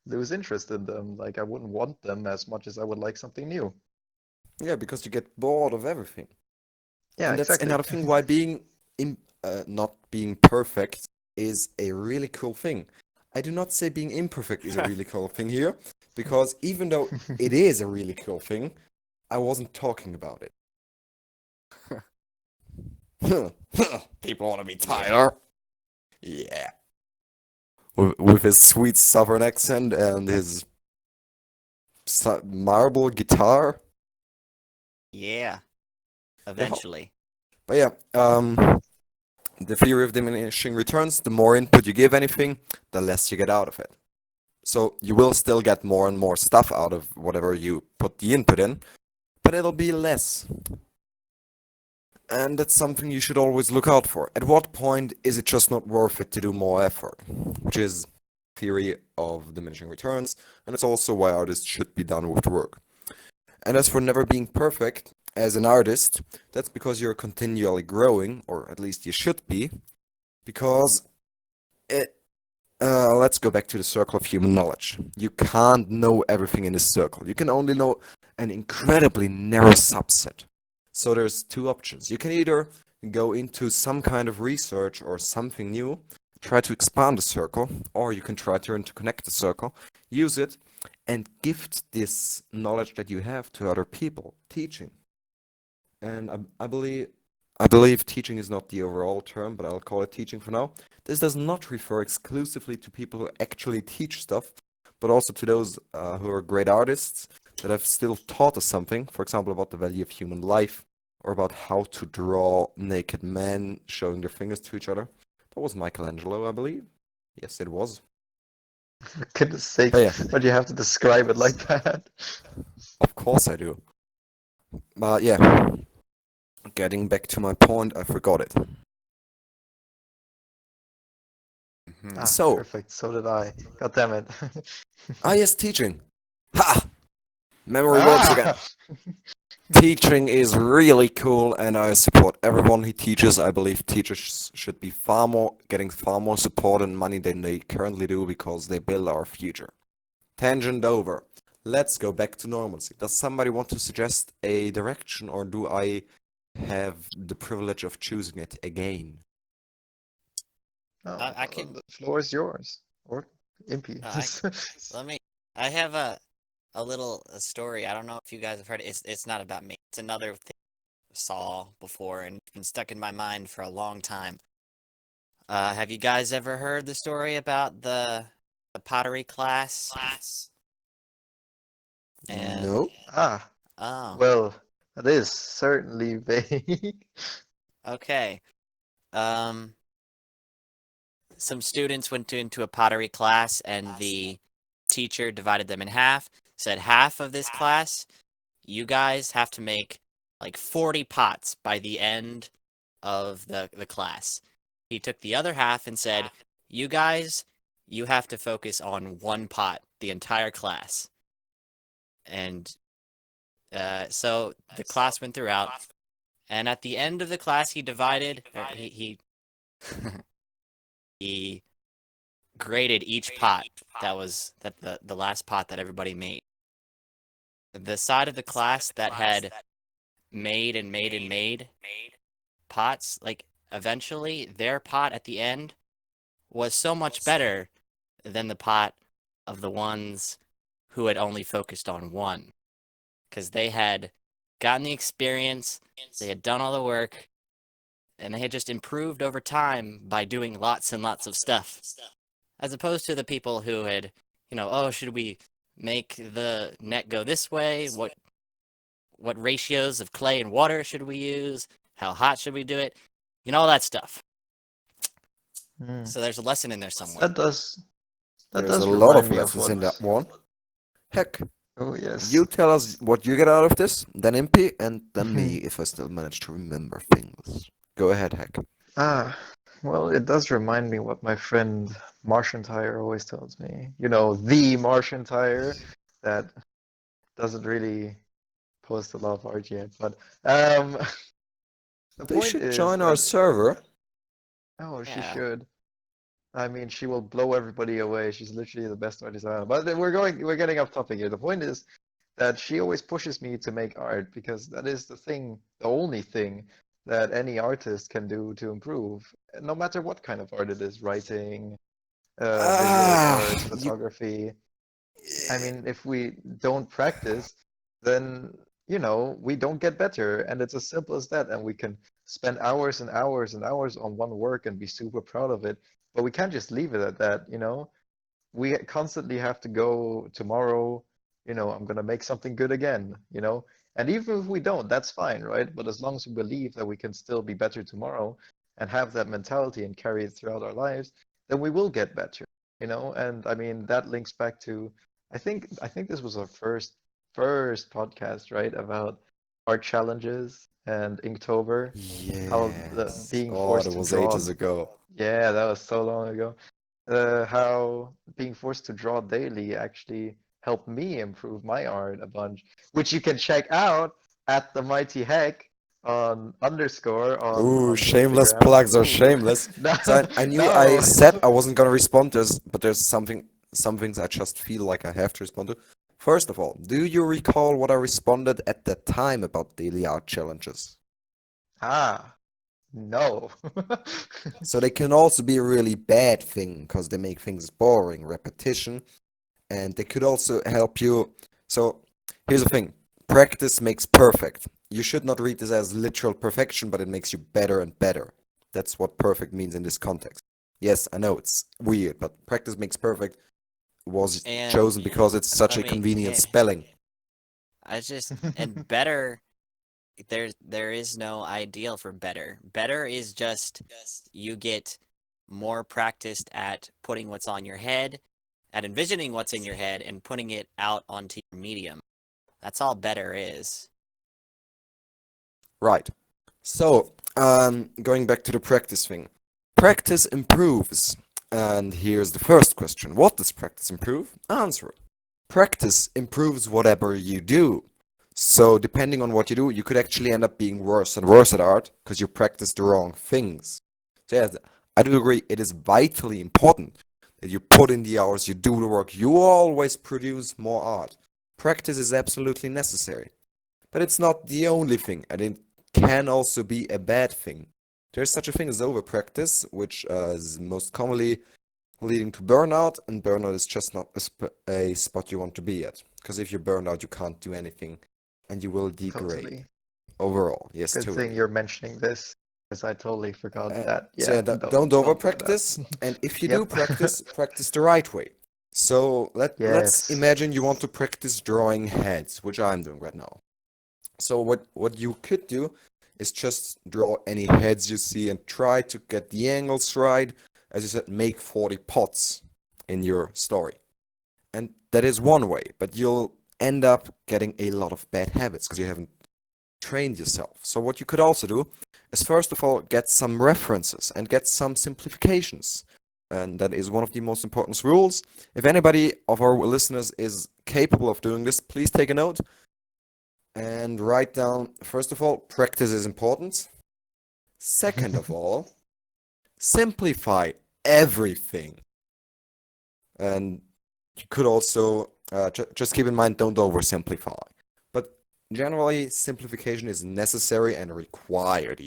lose interest in them. Like I wouldn't want them as much as I would like something new. Yeah, because you get bored of everything. Yeah, And that's exactly. another thing why not being perfect is a really cool thing. I do not say being imperfect is a really cool thing here, because even though it is a really cool thing, I wasn't talking about it. People want to be Tyler. Yeah. With his sweet southern accent and his marble guitar. Yeah, Yeah, eventually. but yeah, the theory of diminishing returns, the more input you give anything, the less you get out of it. So you will still get more and more stuff out of whatever you put the input in, but it'll be less. And that's something you should always look out for. At what point is it just not worth it to do more effort? Which is theory of diminishing returns, and it's also why artists should be done with work. And as for never being perfect, as an artist, that's because you're continually growing, or at least you should be, because let's go back to the circle of human knowledge. You can't know everything in this circle. You can only know an incredibly narrow subset. So there's two options. You can either go into some kind of research or something new, try to expand the circle, or you can try to interconnect the circle, use it, and gift this knowledge that you have to other people, teaching. And I believe teaching is not the overall term, but I'll call it teaching for now. This does not refer exclusively to people who actually teach stuff, but also to those who are great artists that have still taught us something, for example, about the value of human life, or about how to draw naked men showing their fingers to each other. That was Michelangelo, I believe. Yes, it was. For goodness sake, But yeah, but you have to describe it like that. of course I do. But yeah, getting back to my point, I forgot it. Ah, So, perfect. So did I. God damn it. yes, teaching. Ha! Memory works again. Ah! Teaching is really cool, and I support everyone who teaches. I believe teachers should be getting far more support and money than they currently do because they build our future. Tangent over. Let's go back to normalcy. Does somebody want to suggest a direction, or do I have the privilege of choosing it again? No, I can. the floor is yours. Or Impy. I let me. I have a little story. I don't know if you guys have heard it. It's not about me. It's another thing I saw before and it's been stuck in my mind for a long time. Have you guys ever heard the story about the pottery class? And No. Ah, oh, well, that is certainly vague. okay. Um, some students went into a pottery class and the teacher divided them in half. Said half of this class, you guys have to make like 40 pots by the end of the class. He took the other half and said, you guys, you have to focus on one pot the entire class. And so the class went throughout, and at the end of the class, he divided, or he graded each pot that the last pot that everybody made. The side of the class that had made and made and made pots, like eventually their pot at the end was so much better than the pot of the ones who had only focused on one. Because they had gotten the experience, they had done all the work, and they had just improved over time by doing lots and lots of stuff. As opposed to the people who had, oh, should we make the net go this way? what ratios of clay and water should we use? How hot should we do it? All that stuff. Hmm. So there's a lesson in there somewhere. That does There's a lot remind of me of lessons in that what. one. Heck, Oh yes. you tell us what you get out of this, then Impy, and then me if I still manage to remember things. Go ahead, Heck. Ah, well, it does remind me what my friend Martian Tire always tells me. You know, the Martian Tire that doesn't really post a lot of art yet, but um, the They point should is join our that server. oh, she Yeah. should. I mean, she will blow everybody away. She's literally the best artist I know. But we're getting off topic here. The point is that she always pushes me to make art because that is the thing, the only thing that any artist can do to improve, no matter what kind of art it is, writing, visual art, You. photography. I mean, if we don't practice, then, we don't get better. And it's as simple as that. And we can spend hours and hours and hours on one work and be super proud of it. But we can't just leave it at that. We constantly have to go tomorrow, I'm gonna make something good again. And even if we don't, that's fine, right? But as long as we believe that we can still be better tomorrow and have that mentality and carry it throughout our lives, then we will get better. And I mean that links back to I think this was our first podcast, right? About art challenges and Inktober, how the Yes. being Oh, forced that to was draw. ages ago. Yeah, that was so long ago. How being forced to draw daily actually helped me improve my art a bunch, which you can check out at the Mighty Heck on underscore Ooh, on shameless Instagram. plugs are Ooh, shameless. no, So I knew I no. said I wasn't gonna respond to this, but there's some things I just feel like I have to respond to. First of all, do you recall what I responded at that time about daily art challenges? Ah, no. So they can also be a really bad thing because they make things boring, repetition, and they could also help you. So here's the thing: practice makes perfect. You should not read this as literal perfection, but it makes you better and better. That's what perfect means in this context. Yes, I know it's weird, but practice makes perfect was And chosen because it's such I a mean, convenient spelling. and better, there is no ideal for better. Better is just you get more practiced at putting what's on your head, at envisioning what's in your head and putting it out onto your medium. That's all better is. Right. So, going back to the practice thing. Practice improves. And here's the first question. What does practice improve? Answer it. Practice improves whatever you do. So, depending on what you do, you could actually end up being worse and worse at art because you practice the wrong things. So, yeah, I do agree. It is vitally important that you put in the hours, you do the work, you always produce more art. Practice is absolutely necessary. But it's not the only thing, and it can also be a bad thing. There's such a thing as overpractice, which is most commonly leading to burnout, and burnout is just not a spot you want to be at. Because if you burn out, you can't do anything, and you will degrade Totally. overall. Yes, Good thing totally. you're mentioning this, because I totally forgot that. So Yeah, yeah, don't don't do that. overpractice, and if you do Yep. practice, practice the right way. So let's Yes. imagine you want to practice drawing heads, which I'm doing right now. So what you could do is just draw any heads you see and try to get the angles right. As you said, make 40 pots in your story. And that is one way, but you'll end up getting a lot of bad habits because you haven't trained yourself. So what you could also do is first of all get some references and get some simplifications. And that is one of the most important rules. If anybody of our listeners is capable of doing this, please take a note and write down, first of all, practice is important. Second of all, simplify everything. And you could also just keep in mind, don't oversimplify. But generally, simplification is necessary and required.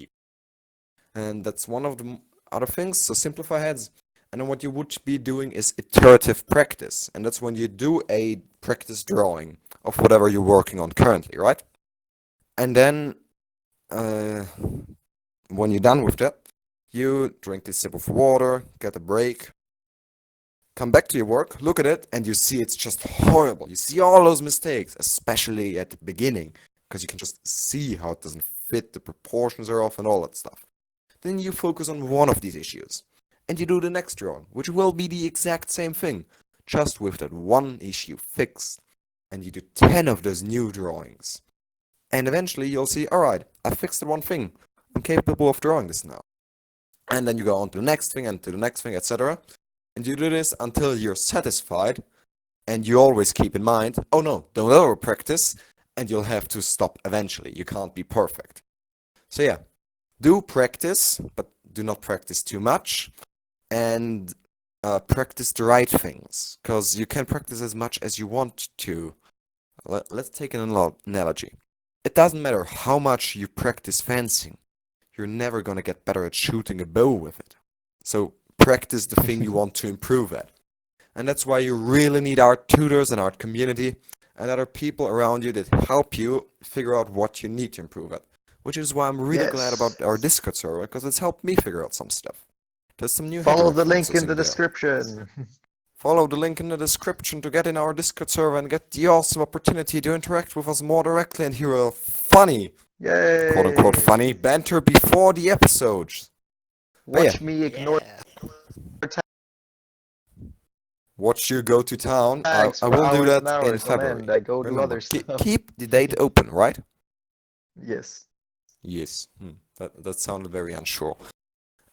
And that's one of the other things. So simplify heads. And then what you would be doing is iterative practice. And that's when you do a practice drawing of whatever you're working on currently, right? And then when you're done with that, you drink a sip of water, get a break, come back to your work, look at it, and you see it's just horrible. You see all those mistakes, especially at the beginning. because you can just see how it doesn't fit, the proportions are off, and all that stuff. Then you focus on one of these issues, and you do the next drawing, which will be the exact same thing, just with that one issue fixed. And you do 10 of those new drawings. And eventually you'll see, alright, I fixed the one thing. I'm capable of drawing this now. And then you go on to the next thing and to the next thing, etc. And you do this until you're satisfied. And you always keep in mind, oh no, don't over practice, and you'll have to stop eventually. You can't be perfect. So yeah, do practice, but do not practice too much. And practice the right things, because you can practice as much as you want to. Let's take an analogy. It doesn't matter how much you practice fencing, you're never going to get better at shooting a bow with it. So practice the thing you want to improve at. And that's why you really need art tutors and art community and other people around you that help you figure out what you need to improve at. Which is why I'm really glad about our Discord server, because it's helped me figure out some stuff. There's some new Follow the link references in the there. description. Follow the link in the description to get in our Discord server and get the awesome opportunity to interact with us more directly and hear a funny, Yay! quote unquote funny, banter before the episodes. Watch me ignore Watch you go to town. tags I for will do hours that and in hours on February. end. I go do Remember, other stuff. keep the date open, right? Yes. Yes. That sounded very unsure.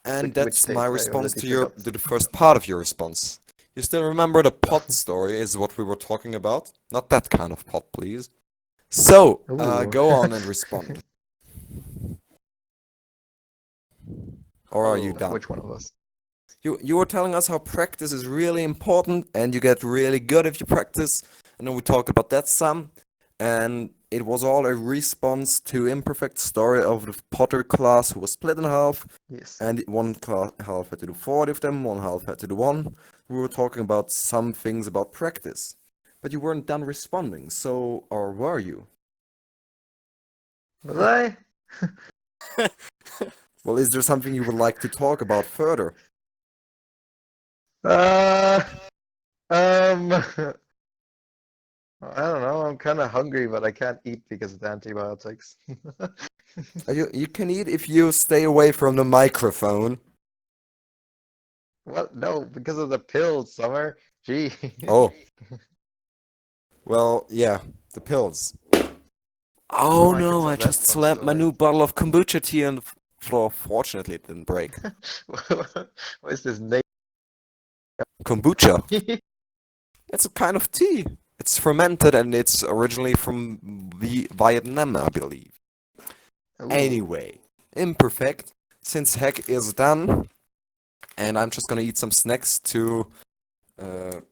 And Which that's date? my I response already to forgot. the first part of your response. You still remember the pot story is what we were talking about? Not that kind of pot, please. So, Ooh. go on and respond. Or are you done? Which one of us? You were telling us how practice is really important and you get really good if you practice. And then we talked about that some. And it was all a response to Imperfect story of the Potter class who was split in half. Yes. And one half had to do 40 of them, one half had to do one. We were talking about some things about practice. But you weren't done responding, so, or were you? Was I? Well, is there something you would like to talk about further? Uh, um, I don't know. I'm kind of hungry, but I can't eat because of the antibiotics. You can eat if you stay away from the microphone. Well, no, because of the pills, Summer. Gee. Oh, well, yeah, the pills. Oh I could no, I tell that just fun slammed my story. new bottle of kombucha tea on the floor. Fortunately, it didn't break. What is this name? Kombucha. It's a kind of tea. It's fermented and it's originally from Vietnam, I believe. Ooh. Anyway, Imperfect, since Heck is done, and I'm just gonna eat some snacks to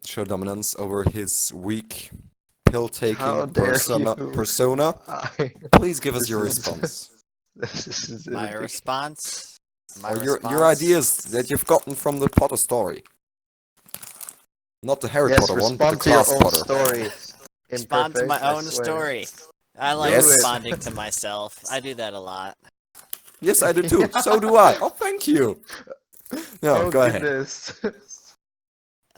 show dominance over his weak pill-taking How dare you? persona. I- Please give us This your is- response. This is My ridiculous. response. My Or response. your ideas that you've gotten from the Potter story. Not the Harry Yes, Potter one, but the respond to your class own Potter. story. Respond to my Imperfect, I own swear. story. I like Yes. responding to myself. I do that a lot. Yes, I do too. So do I. Oh, thank you. No, Oh go ahead. goodness.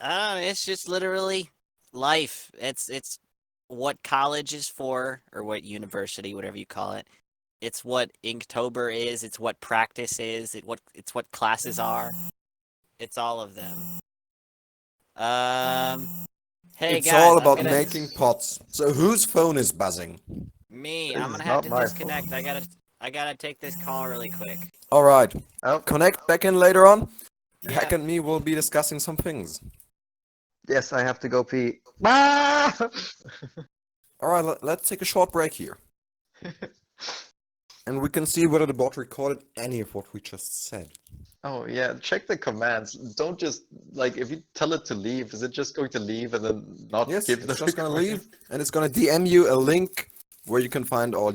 It's just literally life. It's what college is for, or what university, whatever you call it. It's what Inktober is. It's what practice is. It's what classes are. It's all of them. Hey It's guys, all I'm about gonna making pots. So whose phone is buzzing? me. This I'm is gonna have not to my disconnect. I gotta take this call really quick. All right. Oh, Connect back in later on. Yeah. Heck and me will be discussing some things. yes, I have to go pee. Ah! All right, let's take a short break here. And we can see whether the bot recorded any of what we just said. Oh yeah, check the commands. Don't just like if you tell it to leave, is it just going to leave and then not Yes, give the it's just gonna recording? leave, and it's gonna DM you a link where you can find all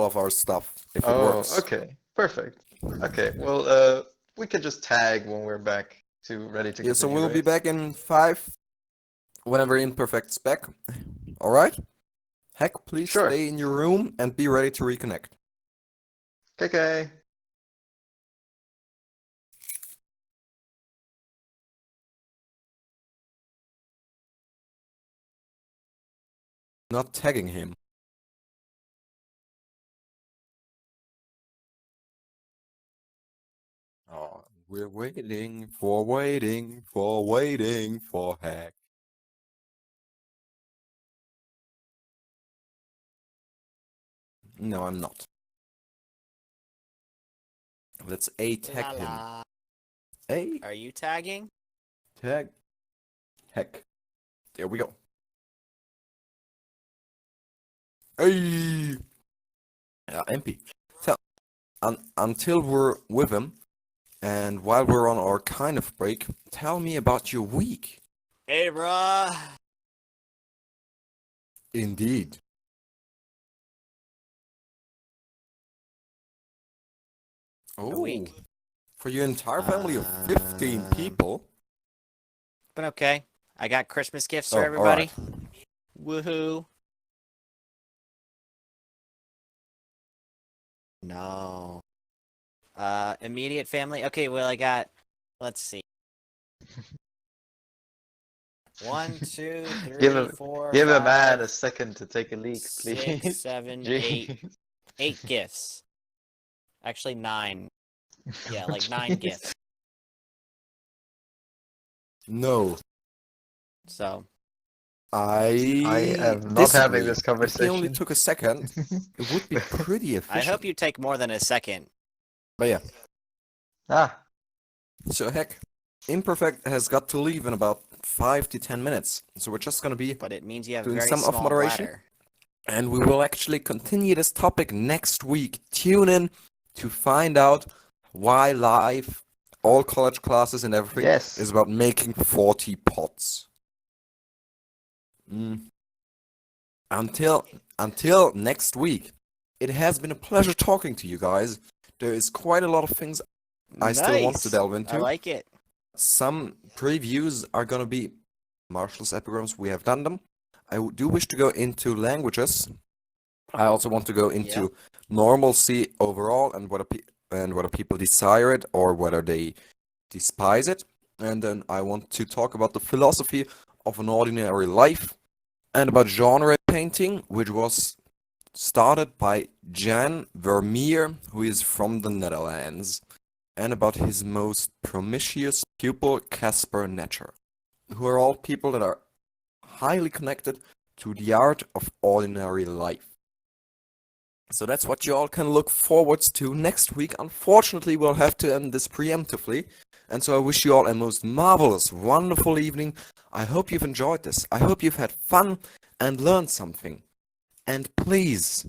of our stuff if it Oh, works. okay. Perfect. Okay, well, we can just tag when we're back to ready to Yeah, so continue, we'll be right? back in 5 whenever Imperfect's back. All right. Heck, please Sure. stay in your room and be ready to reconnect. Okay. Not tagging him. We're waiting for Hack. No, I'm not. Let's La tag him. la. A Are you tagging? tag Heck. There we go. Hey. MP. So, until we're with him, and while we're on our kind of break, tell me about your week. Hey, bruh. Indeed. Oh, week. for your entire family of 15 people? But okay. I got Christmas gifts Oh, for everybody. alright. Woohoo. No. Immediate family. Okay, well, I got, let's see. 1, 2, 3, Give 4, a 5, man a second to take a leak, 6, please. 7, Jeez. 8 gifts. Actually, 9. Yeah, like 9 Jeez. gifts. No, So, I am not disagree. having this If he only conversation. took a second, it would be pretty efficient. I hope you take more than a second. But yeah, Ah, so Heck, Imperfect has got to leave in about 5 to 10 minutes. So we're just gonna be But it means you have doing very some small off-moderation. bladder. And we will actually continue this topic next week. Tune in to find out why life, all college classes and everything, yes. is about making 40 pots. Until next week, it has been a pleasure talking to you guys. There is quite a lot of things I still want to delve into. I like it. Some previews are gonna be Marshall's epigrams. We have done them. I do wish to go into languages. I also want to go into normalcy overall and whether people desire it or whether they despise it. And then I want to talk about the philosophy of an ordinary life and about genre painting, which was started by Jan Vermeer, who is from the Netherlands, and about his most promiscuous pupil, Caspar Netcher, who are all people that are highly connected to the art of ordinary life. So that's what you all can look forward to next week. Unfortunately, we'll have to end this preemptively. And so I wish you all a most marvelous, wonderful evening. I hope you've enjoyed this. I hope you've had fun and learned something. And please,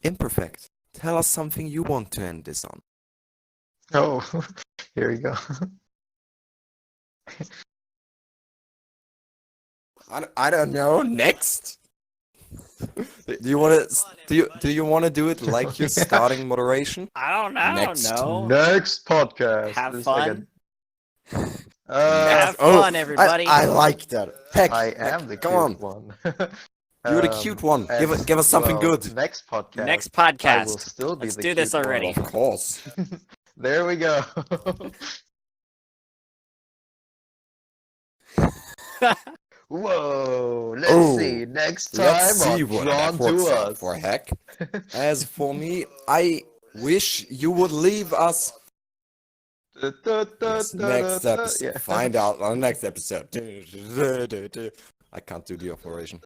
Imperfect, tell us something you want to end this on. Oh, here we go. I don't know. Next. Do you want to do it like you're starting moderation? I don't know. Next. No. Next podcast. Have This is like fun. a- Have fun, everybody. I like that. Heck, I Heck, am the come cute on. one. You're the cute one. Give us something good. Next podcast. Next I will podcast. still be Let's the do this cute one. already. Of course. There we go. Whoa! Let's see. Next time Let's see on what Drawn that works to out Us. for Heck. As for me, I wish you would leave us. Yes, next episode. Yeah. Find out on the next episode. I can't do the operation.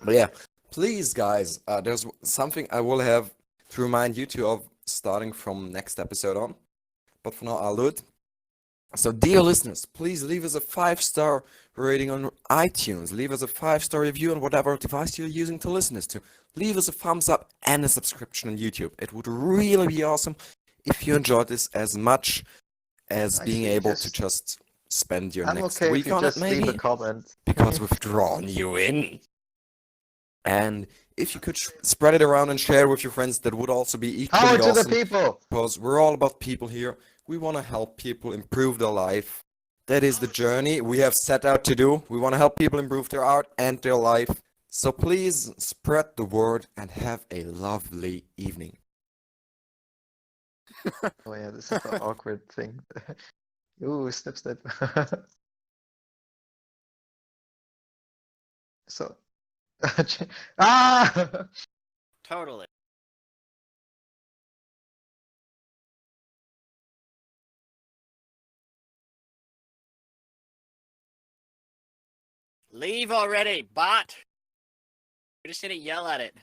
But yeah, please, guys, there's something I will have to remind you two of starting from next episode on. But for now, I'll do it. So, dear listeners, please leave us a 5-star rating on iTunes. Leave us a 5-star review on whatever device you're using to listen this to. Leave us a thumbs up and a subscription on YouTube. It would really be awesome if you enjoyed this as much as being able to just spend your I'm next okay if week you on just it, maybe. leave a comment. Because we've drawn you in. And if you could spread it around and share with your friends, that would also be equally Power to awesome. the people! Because we're all about people here. We want to help people improve their life. That is the journey we have set out to do. We want to help people improve their art and their life. So please spread the word and have a lovely evening. Oh yeah, this is the awkward thing. Ooh, snip snip. So, ah! Totally. Leave already, bot! We're just gonna yell at it.